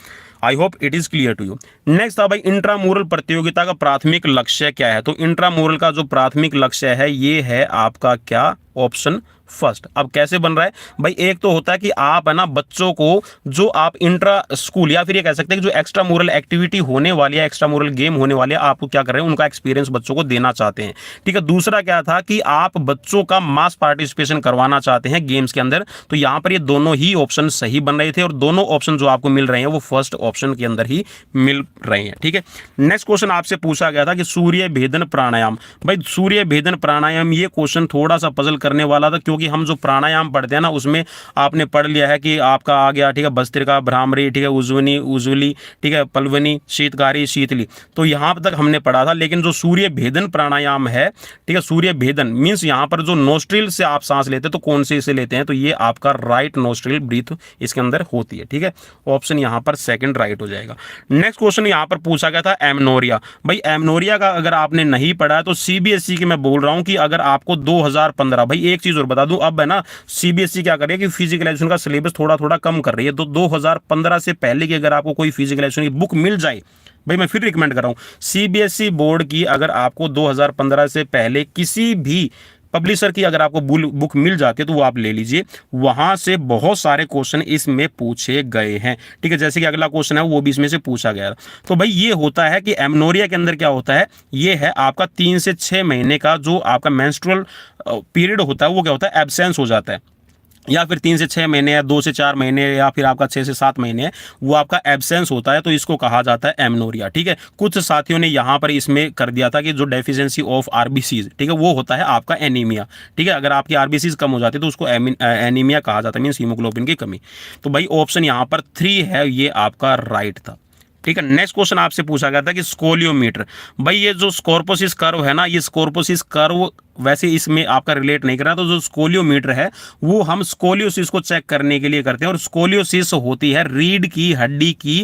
I hope it is clear to you. Next था भाई इंट्रामूरल प्रतियोगिता का प्राथमिक लक्ष्य क्या है। तो इंट्रामूरल का जो प्राथमिक लक्ष्य है ये है आपका क्या, ऑप्शन फर्स्ट। अब कैसे बन रहा है भाई, एक तो होता है कि आप है ना बच्चों को जो आप इंट्रा स्कूल या फिर ये कह सकते हैं कि जो एक्स्ट्रा मोरल एक्टिविटी होने वाली है, एक्स्ट्रा मोरल गेम होने वाली है, आपको क्या कर रहे हैं, उनका एक्सपीरियंस बच्चों को देना चाहते हैं। ठीक है, दूसरा क्या था कि आप बच्चों का मास पार्टिसिपेशन करवाना चाहते हैं गेम्स के अंदर। तो यहां पर ये दोनों ही ऑप्शन सही बन रहे थे और दोनों ऑप्शन जो आपको मिल रहे हैं वो फर्स्ट ऑप्शन के अंदर ही मिल रहे हैं। ठीक है, नेक्स्ट क्वेश्चन आपसे पूछा गया था कि सूर्य भेदन प्राणायाम। भाई सूर्य भेदन प्राणायाम, ये क्वेश्चन थोड़ा सा पजल करने वाला था, क्योंकि हम जो प्राणायाम पढ़ते हैं ना उसमें आपने पढ़ लिया है कि आपका आ गया, ठीक है, भस्त्रिका, भ्रामरी, ठीक है, उज्जवनी, उज्ज्वली, ठीक है, पल्वनी, शीतकारी, शीतली, तो यहां तक हमने पढ़ा था। लेकिन जो सूर्य भेदन प्राणायाम है, ठीक है, सूर्य भेदन मींस यहां पर जो नोस्ट्रिल से आप सांस लेते हैं, तो कौन से से लेते हैं, तो ये आपका राइट नोस्ट्रिल ब्रीथ इसके अंदर होती है। ठीक है, ऑप्शन यहां पर सेकंड राइट हो जाएगा। नेक्स्ट क्वेश्चन यहां पर पूछा गया था एमनोरिया। भाई एमनोरिया का अगर आपने नहीं पढ़ा है तो सीबीएसई की मैं बोल रहा हूं कि अगर आपको 2015, भाई एक चीज और बता दूं, अब है ना सीबीएसई क्या कर रही है कि फिजिकल एजुकेशन का सिलेबस थोड़ा थोड़ा कम कर रही है। तो 2015 से पहले की अगर आपको कोई फिजिकल एजुकेशन की बुक मिल जाए, भाई मैं फिर रिकमेंड कर रहा हूं सीबीएसई बोर्ड की, अगर आपको 2015 से पहले किसी भी पब्लिशर की अगर आपको बुक मिल जाती है तो वो आप ले लीजिए, वहां से बहुत सारे क्वेश्चन इसमें पूछे गए हैं। ठीक है, जैसे कि अगला क्वेश्चन है वो भी इसमें से पूछा गया। तो भाई ये होता है कि एमनोरिया के अंदर क्या होता है, ये है आपका 3 से 6 महीने का जो आपका मेंस्ट्रुअल पीरियड होता है वो क्या होता है, एब्सेंस हो जाता है, या फिर 3 से 6 महीने या 2 से 4 महीने या फिर आपका 6 से 7 महीने है, वो आपका एब्सेंस होता है, तो इसको कहा जाता है एमनोरिया। ठीक है, कुछ साथियों ने यहां पर इसमें कर दिया था कि जो डेफिशिएंसी ऑफ आरबीसीज, ठीक है, वो होता है आपका एनीमिया। ठीक है, अगर आपकी आरबीसीज कम हो जाती है तो उसको एनीमिया कहा जाता है, मींस हीमोग्लोबिन की कमी। तो भाई ऑप्शन यहां पर 3 है, ये आपका राइट था। ठीक है, नेक्स्ट क्वेश्चन आपसे पूछा गया था कि स्कोलियोमीटर। भाई ये जो स्कॉर्पोसिस कर्व है ना, ये स्कॉर्पोसिस कर्व वैसे इसमें आपका रिलेट नहीं कर रहा, तो जो स्कोलियोमीटर है वो हम स्कोलियोसिस को चेक करने के लिए करते हैं। और स्कोलियोसिस होती है रीढ़ की हड्डी की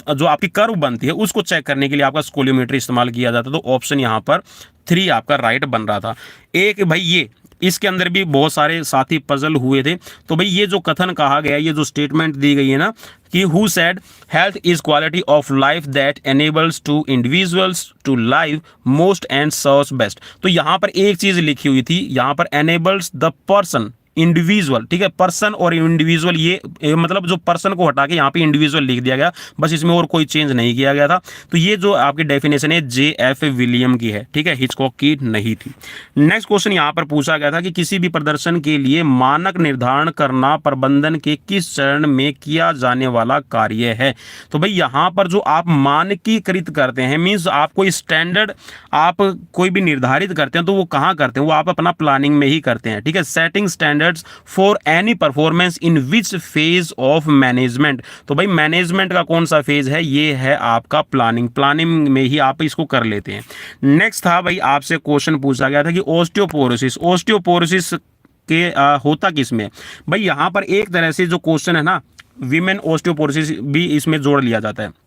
जो आपकी कर्व बनती है उसको चेक करने के लिए आपका स्कोलियोमीटर इस्तेमाल किया जाता है। तो ऑप्शन यहां पर 3 आपका राइट बन रहा था। एक भाई ये इसके अंदर भी बहुत सारे साथी पजल हुए थे। तो भाई ये जो कथन कहा गया, ये जो स्टेटमेंट दी गई है ना कि who said health is quality of life that enables to individuals to live most and serves best. तो यहां पर एक चीज लिखी हुई थी, यहां पर एनेबल्स द पर्सन इंडिविजुअल। ठीक है, पर्सन और इंडिविजुअल, ये मतलब जो पर्सन को हटा के यहाँ पे इंडिविजुअल लिख दिया गया, बस इसमें और कोई चेंज नहीं किया गया था। तो ये जो आपकी डेफिनेशन है J.F. विलियम की है, ठीक है, हिचकॉक की नहीं थी। नेक्स्ट क्वेश्चन यहाँ पर पूछा गया था कि किसी भी प्रदर्शन के लिए मानक निर्धारण करना प्रबंधन के किस चरण में किया जाने वाला कार्य है। तो भाई यहाँ पर जो आप मानकीकृत करते हैं, मीन्स आप कोई स्टैंडर्ड आप कोई भी निर्धारित करते हैं, तो वो कहाँ करते हैं, वो आप अपना प्लानिंग में ही करते हैं। ठीक है, setting standards for any performance in which phase of management. तो भाई मैनेजमेंट का कौन सा फेज है, ये है आपका प्लानिंग। प्लानिंग में ही आप इसको कर लेते हैं। नेक्स्ट था भाई आपसे क्वेश्चन पूछा गया था कि ऑस्टियोपोरोसिस, ऑस्टियोपोरोसिस के होता किसमें। भाई यहां पर एक तरह से जो क्वेश्चन है ना, विमेन ऑस्टियोपोरोसिस भी इसमें जोड़ लिया जाता है।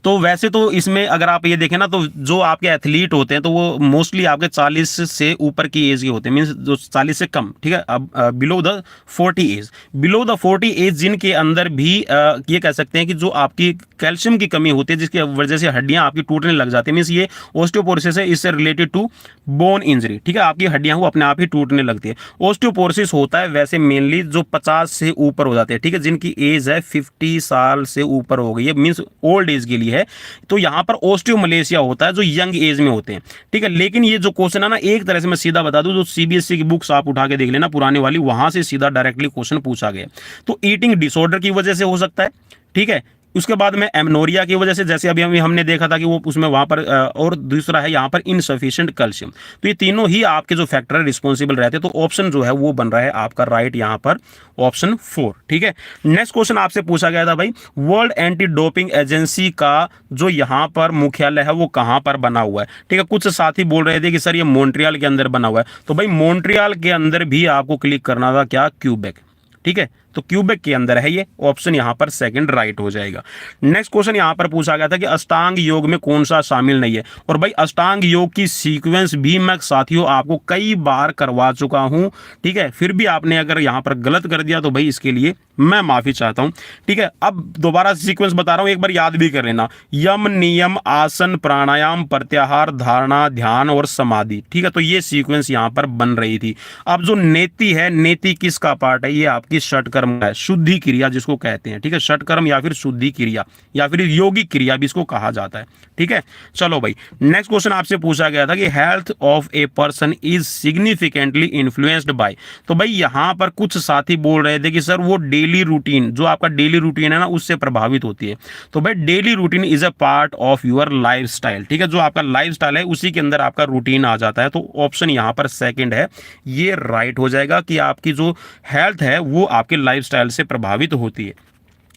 तो वैसे तो इसमें अगर आप ये देखें ना, तो जो आपके एथलीट होते हैं तो वो मोस्टली आपके 40 से ऊपर की एज के होते हैं, मीन्स जो 40 से कम। ठीक है, अब below the 40 age, below the 40 age जिनके अंदर भी ये कह सकते हैं कि जो आपकी कैल्शियम की कमी होती है, जिसकी वजह से हड्डियां आपकी टूटने लग जाती है, मीन्स ये ऑस्टियोपोरोसिस है, इससे रिलेटेड टू बोन इंजरी। ठीक है, आपकी हड्डियां वो अपने आप ही टूटने लगती है। ऑस्टियोपोरोसिस होता है वैसे मेनली जो 50 से ऊपर हो जाते हैं, ठीक है, जिनकी एज है 50 साल से ऊपर हो गई है, मीन्स ओल्ड एज के लिए है। तो यहां पर ऑस्टियोमलेशिया होता है जो यंग एज में होते हैं। ठीक है, लेकिन ये जो क्वेश्चन है ना, एक तरह से मैं सीधा बता दूं, जो सीबीएसई की बुक्स आप उठा के देख लेना पुरानी वाली, वहां से सीधा डायरेक्टली क्वेश्चन पूछा गया। तो ईटिंग डिसऑर्डर की वजह से हो सकता है। ठीक है, उसके बाद में एमनोरिया की वजह से, जैसे अभी हमने देखा था कि वो उसमें वहां पर, और दूसरा है यहाँ पर इनसफिशिएंट कैल्शियम। तो ये तीनों ही आपके जो फैक्टर है रिस्पॉन्सिबल रहते हैं। तो ऑप्शन जो है वो बन रहा है आपका राइट यहाँ पर ऑप्शन 4। ठीक है, नेक्स्ट क्वेश्चन आपसे पूछा गया था भाई वर्ल्ड एंटी डोपिंग एजेंसी का जो यहाँ पर मुख्यालय है वो कहाँ पर बना हुआ है। ठीक है, कुछ साथी बोल रहे थे कि सर ये मॉन्ट्रियल के अंदर बना हुआ है। तो भाई मॉन्ट्रियल के अंदर भी आपको क्लिक करना था क्या, क्यूबेक। ठीक है, तो क्यूबिक के अंदर है ये, ऑप्शन यहाँ पर सेकंड राइट हो जाएगा। नेक्स्ट क्वेश्चन यहाँ पर पूछा गया था कि अष्टांग योग में कौन सा शामिल नहीं है, और भाई अष्टांग योग की सीक्वेंस भी मैं साथियों आपको कई बार करवा चुका हूं, ठीक है, फिर भी आपने अगर यहाँ पर गलत कर दिया तो भाई इसके लिए मैं माफी चाहता हूं, ठीक है। अब दोबारा सीक्वेंस बता रहा हूं, एक बार याद भी कर लेना, यम, नियम, आसन, प्राणायाम, प्रत्याहार, धारणा, ध्यान और समाधि, ठीक है। तो ये सीक्वेंस यहां पर बन रही थी। अब जो नेति है, नेति किसका पार्ट है, ये आपकी षटकर्म है, शुद्धि क्रिया जिसको कहते हैं, ठीक है, षटकर्म या फिर शुद्धि क्रिया या फिर योगिक क्रिया भी इसको कहा जाता है, ठीक है। चलो भाई, नेक्स्ट क्वेश्चन आपसे पूछा गया था कि health of a person is significantly influenced by, तो भाई यहां पर कुछ साथी बोल रहे थे कि सर वो डेली रूटीन, जो आपका डेली रूटीन है ना, उससे प्रभावित होती है। तो भाई daily routine is a part of your lifestyle, ठीक है, जो आपका लाइफस्टाइल है उसी के अंदर आपका रूटीन आ जाता है। तो ऑप्शन यहां पर सेकंड है, ये राइट हो जाएगा कि आपकी जो हेल्थ है वो आपके लाइफस्टाइल से प्रभावित होती है,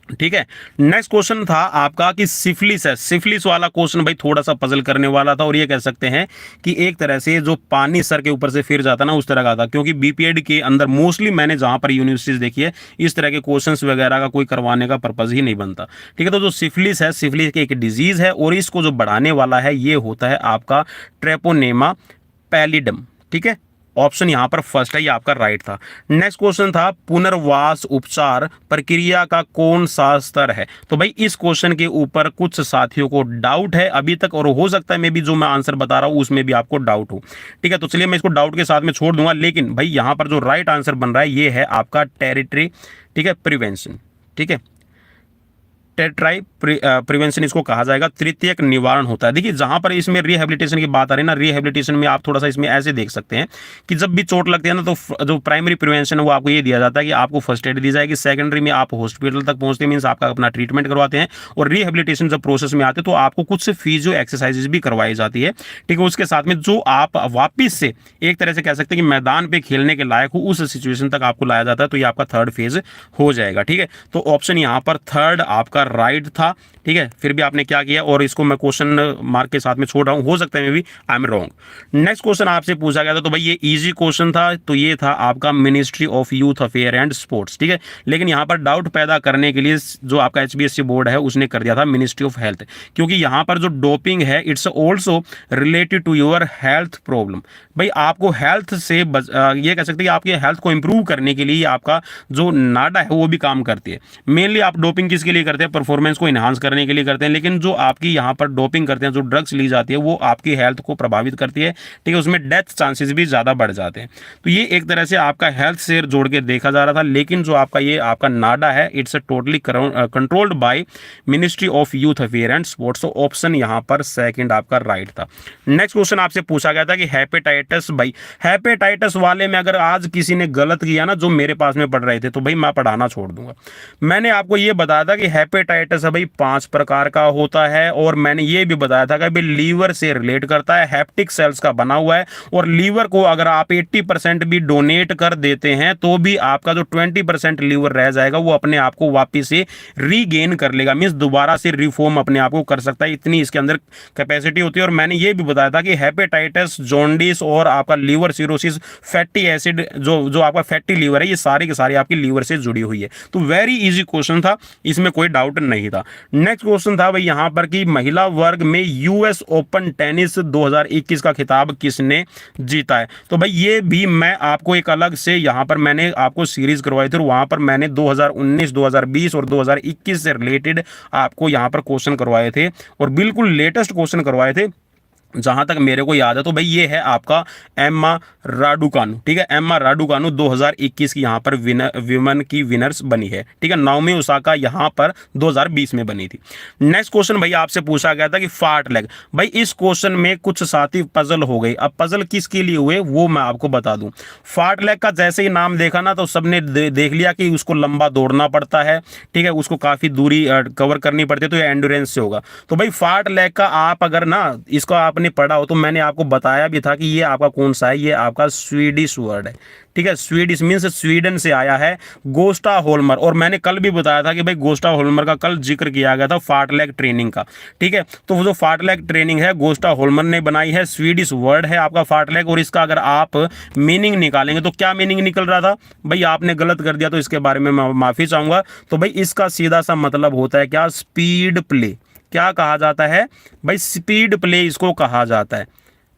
ठीक है। नेक्स्ट क्वेश्चन था आपका कि सिफिलिस है, सिफिलिस वाला क्वेश्चन भाई थोड़ा सा पजल करने वाला था, और ये कह सकते हैं कि एक तरह से जो पानी सर के ऊपर से फिर जाता ना उस तरह का था, क्योंकि बीपीएड के अंदर मोस्टली मैंने जहां पर यूनिवर्सिटीज देखी है इस तरह के क्वेश्चंस वगैरह का कोई करवाने का पर्पज ही नहीं बनता, ठीक है। तो जो सिफिलिस है, सिफिलिस एक डिजीज है, और इसको जो बढ़ाने वाला है ये होता है आपका ट्रेपोनेमा पैलिडम, ठीक है। ऑप्शन यहां पर फर्स्ट है, ये आपका राइट था। नेक्स्ट क्वेश्चन था पुनर्वास उपचार प्रक्रिया का कौन सा स्तर है, तो भाई इस क्वेश्चन के ऊपर कुछ साथियों को डाउट है अभी तक, और हो सकता है मे भी जो मैं आंसर बता रहा हूं उसमें भी आपको डाउट हो, ठीक है। तो चलिए मैं इसको डाउट के साथ में छोड़ दूंगा, लेकिन भाई यहां पर जो राइट आंसर बन रहा है ये है आपका टेरिटरी, ठीक है, प्रिवेंशन, ठीक है, टेट्राई प्रिवेंशन इसको कहा जाएगा, तृतीयक निवारण होता है। देखिए जहां पर इसमें रिहेबिलिटेशन की बात आ रही है ना, रिहेबिलिटेशन में आप थोड़ा सा इसमें ऐसे देख सकते हैं कि जब भी चोट लगती है ना, तो जो प्राइमरी प्रिवेंशन है वो आपको ये दिया जाता है कि आपको फर्स्ट एड दी जाएगी, सेकेंडरी में आप हॉस्पिटल तक पहुंचते हैं, मीन्स आपका अपना ट्रीटमेंट करवाते हैं, और रिहेबिलिटेशन जब प्रोसेस में आते हैं तो आपको कुछ फिजियो एक्सरसाइजेज भी करवाई जाती है, ठीक है। उसके साथ में जो आप वापिस से एक तरह से कह सकते हैं कि मैदान पे खेलने के लायक हो उस सिचुएशन तक आपको लाया जाता है, तो ये आपका थर्ड फेज हो जाएगा, ठीक है। तो ऑप्शन यहाँ पर थर्ड आपका राइट था, ठीक है। फिर भी आपने क्या किया, और इसको मैं क्वेश्चन मार्क के साथ में छोड़ रहा हूं, हो सकता है maybe I am wrong. Next question आपसे पूछा गया था, तो भाई ये इजी क्वेश्चन था, तो ये था आपका ministry of youth affair and sports, ठीक है। लेकिन यहां पर डाउट पैदा करने के लिए जो आपका एचबीएससी बोर्ड है उसने कर दिया था मिनिस्ट्री ऑफ हेल्थ, क्योंकि यहां पर जो डोपिंग है it's also related to your health problem. भाई आपको हेल्थ से ये कह सकते हैं कि आपके हेल्थ को इंप्रूव करने के लिए आपका जो नाडा है वो भी काम करती है। मेनली आप डोपिंग किसके लिए करते हैं, परफॉर्मेंस को इन्हांस करने के लिए करते हैं, लेकिन जो आपकी यहाँ पर डोपिंग करते हैं, जो ड्रग्स ली जाती है वो आपकी हेल्थ को प्रभावित करती है, ठीक है, उसमें डेथ चांसेस भी ज़्यादा बढ़ जाते हैं। तो ये एक तरह से आपका हेल्थ से जोड़ के देखा जा रहा था, लेकिन जो आपका ये आपका नाडा है it's totally controlled by ministry of youth affair and sports, तो ऑप्शन यहाँ पर सेकंड आपका राइट था। नेक्स्ट क्वेश्चन आपसे पूछा गया था कि हेपेटाइटिस, भाई हेपेटाइटिस वाले में अगर आज किसी ने गलत किया ना, जो मेरे पास में पढ़ रहे थे, तो भाई मैं पढ़ाना छोड़ दूंगा। मैंने आपको ये बताया था कि हेपेटाइटिस है भाई 5 प्रकार का होता है, और मैंने ये भी बताया था कि भाई लीवर से रिलेट करता है, हैप्टिक सेल्स का बना हुआ है, और लीवर को अगर आप 80% भी डोनेट कर देते हैं तो भी आपका जो 20% लीवर रह जाएगा वो अपने आप को वापिस से रीगेन कर लेगा, मींस दोबारा से रिफॉर्म अपने आप को कर सकता है, इतनी इसके अंदर कैपेसिटी होती है। और मैंने ये भी बताया था कि हेपेटाइटिस, जॉन्डिस और आपका लीवर सिरोसिस, फैटी एसिड, जो आपका फैटी लीवर है, ये सारी की सारी आपकी लीवर से जुड़ी हुई है। तो वेरी इजी क्वेश्चन था, इसमें कोई डाउट नहीं था। नेक्स्ट क्वेश्चन था भाई यहां पर कि महिला वर्ग में यूएस ओपन टेनिस 2021 का खिताब किसने जीता है, तो भाई ये भी मैं आपको एक अलग से यहां पर मैंने आपको सीरीज करवाई थी, और वहां पर मैंने 2019, 2020 और 2021 से रिलेटेड आपको यहां पर क्वेश्चन करवाए थे, और बिल्कुल लेटेस्ट क्वेश्चन करवाए थे जहां तक मेरे को याद है। तो भाई ये है आपका एम्मा राडुकानु, ठीक है, एम्मा राडुकानु 2021 की यहां पर विमेन की विनर्स बनी है, ठीक है। नाओमी ओसाका यहां पर 2020 में बनी थी। नेक्स्ट क्वेश्चन भाई आपसे पूछा गया था कि फार्ट लेग, भाई इस क्वेश्चन में कुछ साथी पजल हो गई। अब पजल किसके लिए हुए वो मैं आपको बता दूं। फार्ट लेग का जैसे ही नाम देखा ना, तो सबने देख लिया कि उसको लंबा दौड़ना पड़ता है, ठीक है, उसको काफी दूरी कवर करनी पड़ती है, तो ये एंड्योरेंस से होगा। तो भाई फार्ट लेग का आप अगर ना इसको आप आपने पढ़ा हो तो मैंने आपको बताया भी था कि ये आपका कौन सा है, ये आपका स्वीडिश वर्ड है, ठीक है। स्वीडिश मीन्स स्वीडन से आया है, गोस्टा होल्मर। और मैंने कल भी बताया था कि भाई गोस्टा होल्मर का कल जिक्र किया गया था फार्टलैग ट्रेनिंग का, ठीक है। तो वो जो फार्टलैग ट्रेनिंग है गोस्टा होल्मर ने बनाई है, स्वीडिश वर्ड है आपका फार्टलैग। और इसका अगर आप मीनिंग निकालेंगे तो क्या मीनिंग निकल रहा था भाई, आपने गलत कर दिया तो इसके बारे में मैं माफी चाहूंगा। तो भाई इसका सीधा सा मतलब होता है क्या, स्पीड प्ले। क्या कहा जाता है भाई, स्पीड प्ले इसको कहा जाता है,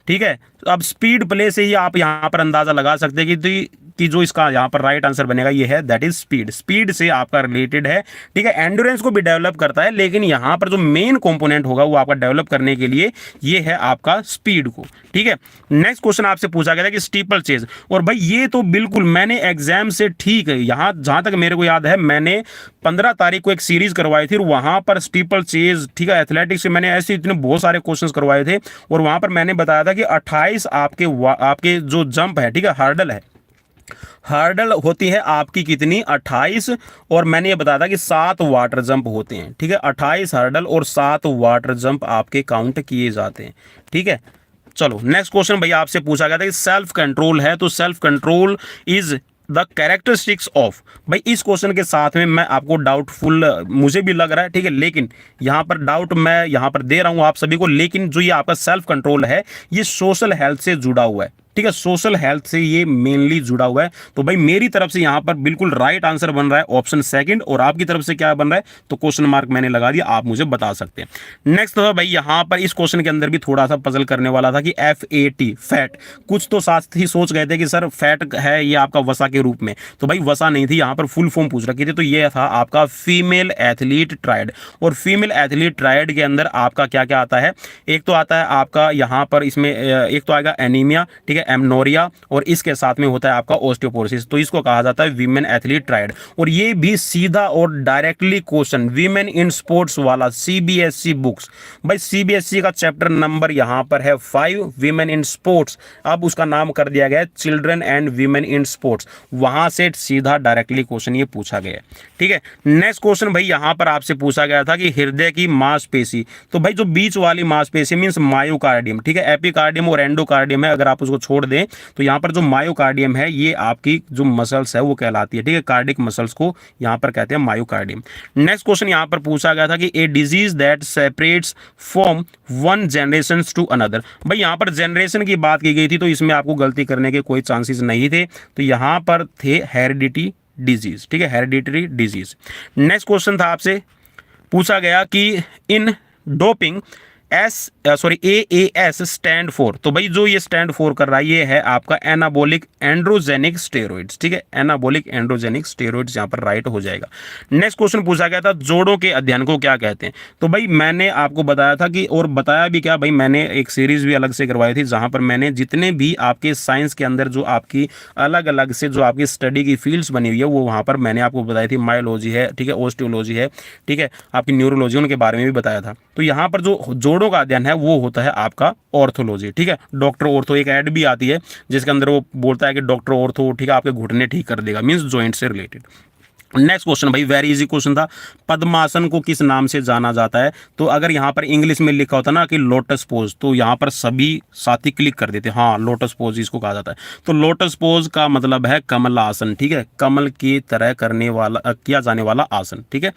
ठीक है। तो अब स्पीड प्ले से ही आप यहां पर अंदाजा लगा सकते हैं कि जो इसका यहां पर राइट आंसर बनेगा ये है दैट इज स्पीड। स्पीड से आपका रिलेटेड है, ठीक है। एंड्योरेंस को भी डेवलप करता है, लेकिन यहां पर जो मेन कंपोनेंट होगा वो आपका डेवलप करने के लिए ये है आपका स्पीड को, ठीक है। नेक्स्ट क्वेश्चन आपसे पूछा गया था कि स्टीपल चेज। और भाई ये तो बिल्कुल मैंने एग्जाम से ठीक है, यहां जहां तक मेरे को याद है मैंने 15 तारीख को एक सीरीज करवाई थी, वहां पर स्टीपल चेज, ठीक है, एथलेटिक्स से मैंने ऐसे इतने बहुत सारे क्वेश्चंस करवाए थे। और वहां पर मैंने बताया था कि 28 आपके जो जंप है, ठीक है, हर्डल है, हर्डल होती है आपकी कितनी, 28। और मैंने ये बताया था कि 7 वाटर जंप होते हैं, ठीक है। 28 हर्डल और 7 वाटर जंप आपके काउंट किए जाते हैं, ठीक है। चलो नेक्स्ट क्वेश्चन भैया आपसे पूछा गया था कि सेल्फ कंट्रोल है, तो self control is the characteristics of. भाई इस क्वेश्चन के साथ में मैं आपको डाउटफुल मुझे भी लग रहा है, ठीक है, लेकिन यहां पर डाउट मैं यहां पर दे रहा हूं आप सभी को। लेकिन जो ये आपका सेल्फ कंट्रोल है ये सोशल हेल्थ से जुड़ा हुआ है, ठीक है, सोशल हेल्थ से ये मेनली जुड़ा हुआ है। तो भाई मेरी तरफ से यहां पर बिल्कुल राइट आंसर बन रहा है ऑप्शन सेकंड। और आपकी तरफ से क्या बन रहा है, तो क्वेश्चन मार्क मैंने लगा दिया, आप मुझे बता सकते हैं। नेक्स्ट तो भाई यहां पर इस क्वेश्चन के अंदर भी थोड़ा सा पजल करने वाला था कि FAT फैट, कुछ तो साथ ही सोच गए थे कि सर फैट है ये आपका वसा के रूप में, तो भाई वसा नहीं थी, यहां पर फुल फॉर्म पूछ रखी थी। तो ये था आपका फीमेल एथलीट ट्रायड। और फीमेल एथलीट ट्रायड के अंदर आपका क्या क्या आता है, एक तो आता है आपका यहां पर इसमें एक तो आएगा एनीमिया, ठीक है, एमनोरिया, और इसके साथ में होता है आपका ऑस्टियोपोरोसिस। तो इसको कहा जाता है वीमेन एथलीट ट्रायड। और ये भी सीधा और directly question women in sports वाला CBSE बुक्स, भाई CBSE का चैप्टर नंबर यहां पर है 5 वीमेन इन स्पोर्ट्स। अब उसका नाम कर दिया गया है children and women in sports, वहां से सीधा डायरेक्टली क्वेश्चन ये पूछा गया है, ठीक है। नेक्स्ट क्वेश्चन भाई यहां पर आपसे पूछा गया था कि हृदय की मांसपेशी, तो भाई जो बीच वाली मांसपेशी मींस मायोकार्डियम, ठीक है, एपिकार्डियम और एंडोकार्डियम है, अगर आप उसको छोड़ दें तो यहां पर जो मायोकार्डियम है ये आपकी जो मसल्स है वो कहलाती है, ठीक है, कार्डिक मसल्स को यहां पर कहते हैं मायोकार्डियम। नेक्स्ट क्वेश्चन यहां पर पूछा गया था कि a disease that separates from one generation to another. भाई यहां पर जनरेशन की बात की गई थी, तो इसमें आपको गलती करने के कोई चांसेस नहीं थे, तो यहां पर थे हेरिडिटी डिजीज, ठीक है, हेरिडिटरी डिजीज। नेक्स्ट क्वेश्चन था आपसे पूछा गया कि इन डोपिंग AAS स्टैंड फॉर। तो भाई जो ये स्टैंड फॉर कर रहा है ये है आपका एनाबॉलिक एंड्रोजेनिक स्टेरॉइड्स, ठीक है, एनाबॉलिक एंड्रोजेनिक स्टेरॉइड्स यहां पर राइट हो जाएगा। नेक्स्ट क्वेश्चन पूछा गया था जोड़ों के अध्ययन को क्या कहते हैं। तो भाई मैंने आपको बताया था कि, और बताया भी क्या भाई, मैंने एक सीरीज भी अलग से करवाई थी जहां पर मैंने जितने भी आपके साइंस के अंदर जो आपकी अलग अलग से जो आपकी स्टडी की फील्ड्स बनी हुई है वो वहां पर मैंने आपको बताई थी। मायोलॉजी है, ठीक है, ऑस्टियोलॉजी है, ठीक है, आपकी न्यूरोलॉजी, उनके बारे में भी बताया था। तो यहां पर जो जोड़ों का अध्ययन है वो होता है आपका ऑर्थोलॉजी, ठीक है। डॉक्टर ऑर्थो एक ऐड भी आती है जिसके अंदर वो बोलता है कि डॉक्टर ऑर्थो, ठीक है, आपके घुटने ठीक कर देगा, मींस जॉइंट से रिलेटेड। नेक्स्ट क्वेश्चन भाई वेरी इजी क्वेश्चन था, पद्मासन को किस नाम से जाना जाता है। तो अगर यहां पर इंग्लिश में लिखा होता ना कि लोटस पोज, तो यहां पर सभी साथी क्लिक कर देते, हाँ लोटस पोज इसको कहा जाता है। तो लोटस पोज का मतलब है कमल आसन, ठीक है, कमल की तरह करने वाला किया जाने वाला आसन, ठीक है।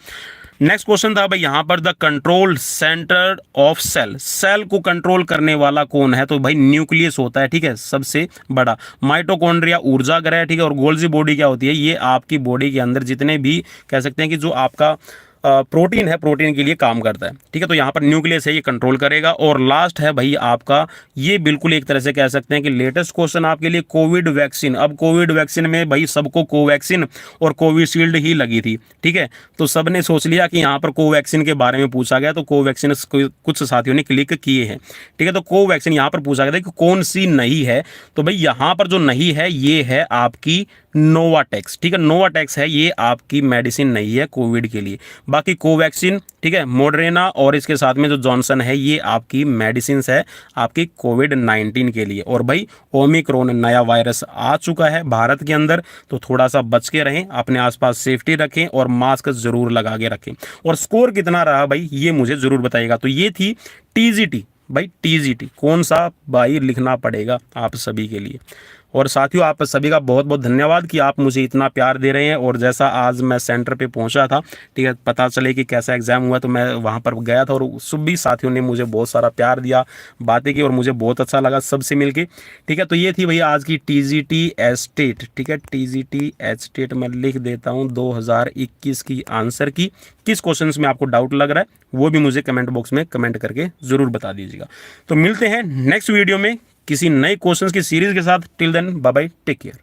नेक्स्ट क्वेश्चन था भाई यहां पर the control centre of cell, cell को कंट्रोल करने वाला कौन है। तो भाई न्यूक्लियस होता है, ठीक है, सबसे बड़ा। माइटोकॉन्ड्रिया ऊर्जा ग्रह, ठीक है, और गोल्जी बॉडी क्या होती है, ये आपकी बॉडी के अंदर जितने भी कह सकते हैं कि जो आपका प्रोटीन है, प्रोटीन के लिए काम करता है, ठीक है। तो यहाँ पर न्यूक्लियस है, ये कंट्रोल करेगा। और लास्ट है भाई आपका, ये बिल्कुल एक तरह से कह सकते हैं कि लेटेस्ट क्वेश्चन आपके लिए कोविड वैक्सीन। अब कोविड वैक्सीन में भाई सबको कोवैक्सीन और कोविशील्ड ही लगी थी, ठीक है, तो सबने सोच लिया कि यहाँ पर कोवैक्सीन के बारे में पूछा गया, तो कोवैक्सीन कुछ साथियों ने क्लिक किए हैं, ठीक है। तो कोवैक्सीन यहाँ पर पूछा गया था कि कौन सी नहीं है। तो भाई यहाँ पर जो नहीं है ये है आपकी नोवाटेक्स, ठीक है, नोवाटेक्स है, ये आपकी मेडिसिन नहीं है कोविड के लिए। बाकी कोवैक्सीन, ठीक है, मॉडर्ना और इसके साथ में जो जॉनसन है ये आपकी मेडिसिन है आपकी कोविड-19 के लिए। और भाई ओमिक्रॉन नया वायरस आ चुका है भारत के अंदर, तो थोड़ा सा बच के रहें, अपने आसपास सेफ्टी रखें और मास्क जरूर लगा के रखें। और स्कोर कितना रहा भाई ये मुझे जरूर बताइएगा। तो ये थी TGT, भाई टीजीटी कौन सा भाई लिखना पड़ेगा आप सभी के लिए। और साथियों आप सभी का बहुत बहुत धन्यवाद कि आप मुझे इतना प्यार दे रहे हैं। और जैसा आज मैं सेंटर पे पहुंचा था, ठीक है, पता चले कि कैसा एग्जाम हुआ, तो मैं वहां पर गया था और सभी साथियों ने मुझे बहुत सारा प्यार दिया, बातें की, और मुझे बहुत अच्छा लगा सबसे मिलके। ठीक है, तो ये थी भैया आज की टीजीटी एस्टेट। ठीक है, टीजीटी एस्टेट मैं लिख देता हूँ 2021 की आंसर की। किस क्वेश्चन में आपको डाउट लग रहा है वो भी मुझे कमेंट बॉक्स में कमेंट करके जरूर बता दीजिएगा। तो मिलते हैं नेक्स्ट वीडियो में किसी नए क्वेश्चंस की सीरीज के साथ। Till then bye bye, take care.